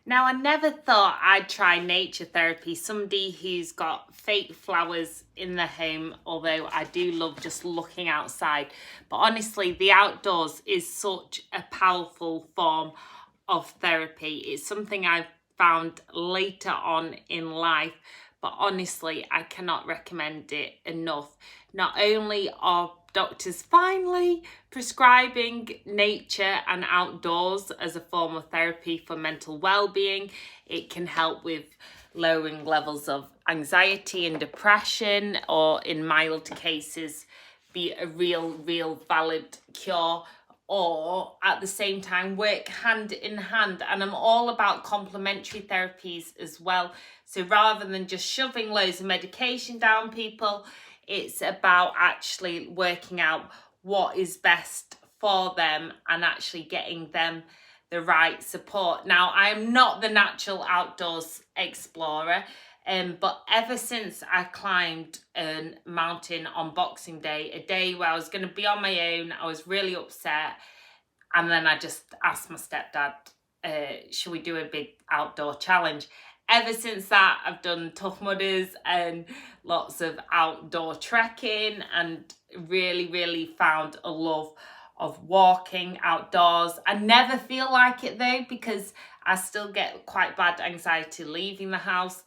Now, I never thought I'd try nature therapy, somebody who's got fake flowers in their home, although I do love just looking outside. But honestly, the outdoors is such a powerful form of therapy. It's something I've found later on in life, but honestly, I cannot recommend it enough. Not only are doctors finally prescribing nature and outdoors as a form of therapy for mental well-being, it can help with lowering levels of anxiety and depression, or in mild cases be a real valid cure, or at the same time work hand in hand. And I'm all about complementary therapies as well. So rather than just shoving loads of medication down people, it's about actually working out what is best for them and actually getting them the right support. Now, I am not the natural outdoors explorer, but ever since I climbed a mountain on Boxing Day, a day where I was going to be on my own, I was really upset. And then I just asked my stepdad, should we do a big outdoor challenge? Ever since that, I've done Tough Mudders and lots of outdoor trekking, and really found a love of walking outdoors. I never feel like it though, because I still get quite bad anxiety leaving the house.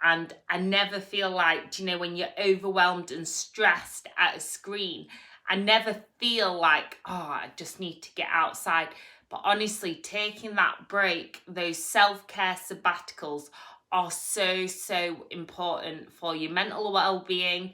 And I never feel like, when you're overwhelmed and stressed at a screen, I never feel like, I just need to get outside. But honestly, taking that break, those self-care sabbaticals are so important for your mental well-being.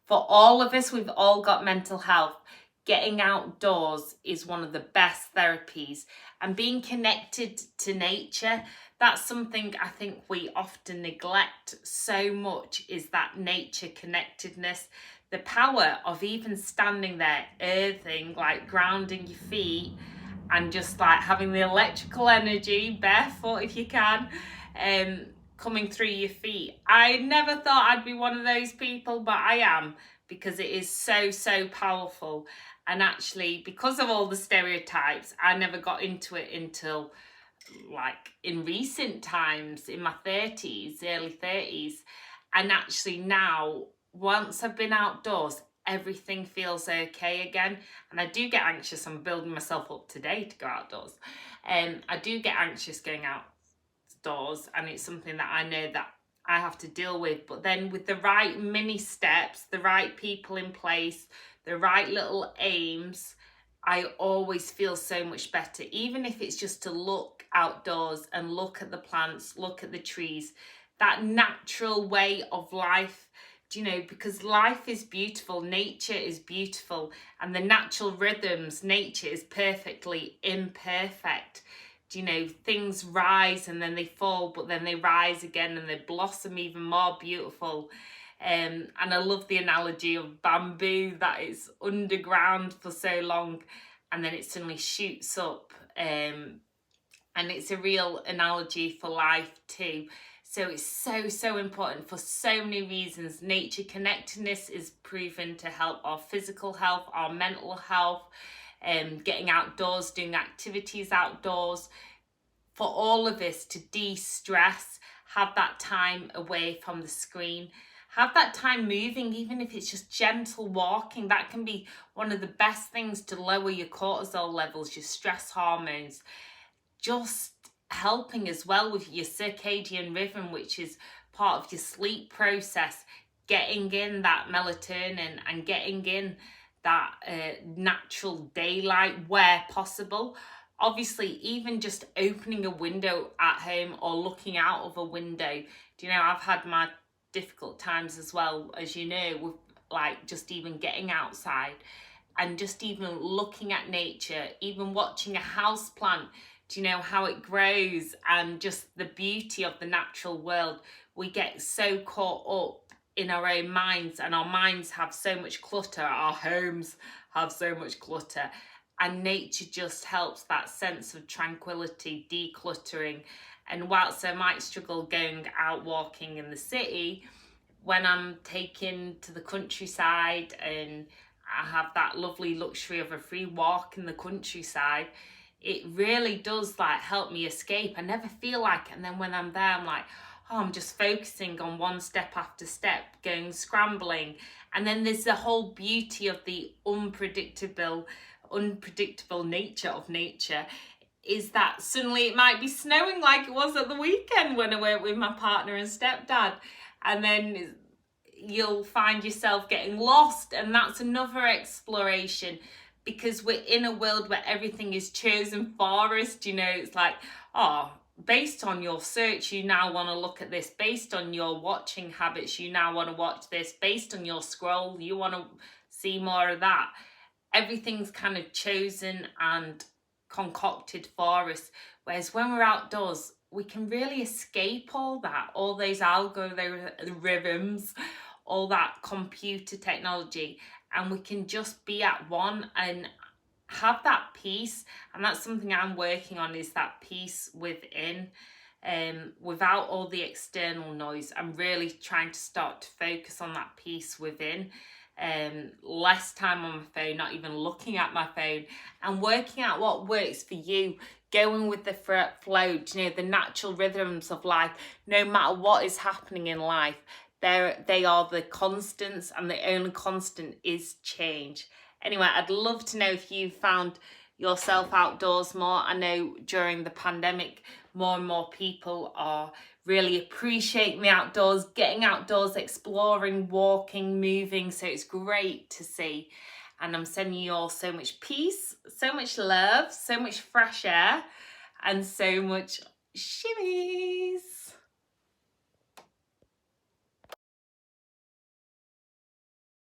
For all of us, we've all got mental health. Getting outdoors is one of the best therapies. And being connected to nature, that's something I think we often neglect so much, is that nature connectedness. The power of even standing there, earthing, like grounding your feet, and just like having the electrical energy, barefoot if you can, coming through your feet. I never thought I'd be one of those people, but I am, because it is so powerful. And actually, because of all the stereotypes, I never got into it until like in recent times, in my 30s, early 30s. And actually now, once I've been outdoors, everything feels okay again. And I do get anxious. I'm building myself up today to go outdoors. I do get anxious going outdoors, and it's something that I know that I have to deal with. But then with the right mini steps, the right people in place, the right little aims, I always feel so much better, even if it's just to look outdoors and look at the plants, look at the trees, that natural way of life, because life is beautiful, nature is beautiful, and the natural rhythms, nature is perfectly imperfect. Things rise and then they fall, but then they rise again and they blossom even more beautiful. And I love the analogy of bamboo, that it's underground for so long and then it suddenly shoots up. And it's a real analogy for life too. So it's so important for so many reasons. Nature connectedness is proven to help our physical health, our mental health, getting outdoors, doing activities outdoors. For all of us to de-stress, have that time away from the screen. Have that time moving, even if it's just gentle walking. That can be one of the best things to lower your cortisol levels, your stress hormones. Just helping as well with your circadian rhythm, which is part of your sleep process. Getting in that melatonin and getting in that natural daylight where possible. Obviously, even just opening a window at home or looking out of a window. I've had my difficult times as well, as with like just even getting outside and just even looking at nature, even watching a house plant, how it grows, and just the beauty of the natural world. We get so caught up in our own minds, and our minds have so much clutter, our homes have so much clutter, and nature just helps that sense of tranquility, decluttering. And whilst I might struggle going out walking in the city, when I'm taken to the countryside and I have that lovely luxury of a free walk in the countryside, it really does like help me escape. I never feel like it. And then when I'm there, I'm like, oh, I'm just focusing on one step after step, going scrambling. And then there's the whole beauty of the unpredictable nature of nature, is that suddenly it might be snowing like it was at the weekend when I went with my partner and stepdad. And then you'll find yourself getting lost, and that's another exploration, because we're in a world where everything is chosen for us. You know, it's like, oh, based on your search, you now want to look at this. Based on your watching habits, you now want to watch this. Based on your scroll, you want to see more of that. Everything's kind of chosen and concocted for us. Whereas when we're outdoors, we can really escape all that, all those algorithms, all that computer technology, and we can just be at one and have that peace. And that's something I'm working on, is that peace within, without all the external noise. I'm really trying to start to focus on that peace within. Less time on my phone, not even looking at my phone, and working out what works for you, going with the flow, you know, the natural rhythms of life. No matter what is happening in life, they are the constants, and the only constant is change. Anyway, I'd love to know if you found yourself outdoors more. I know during the pandemic, more and more people are really appreciating the outdoors, getting outdoors, exploring, walking, moving. So it's great to see. And I'm sending you all so much peace, so much love, so much fresh air, and so much shimmies.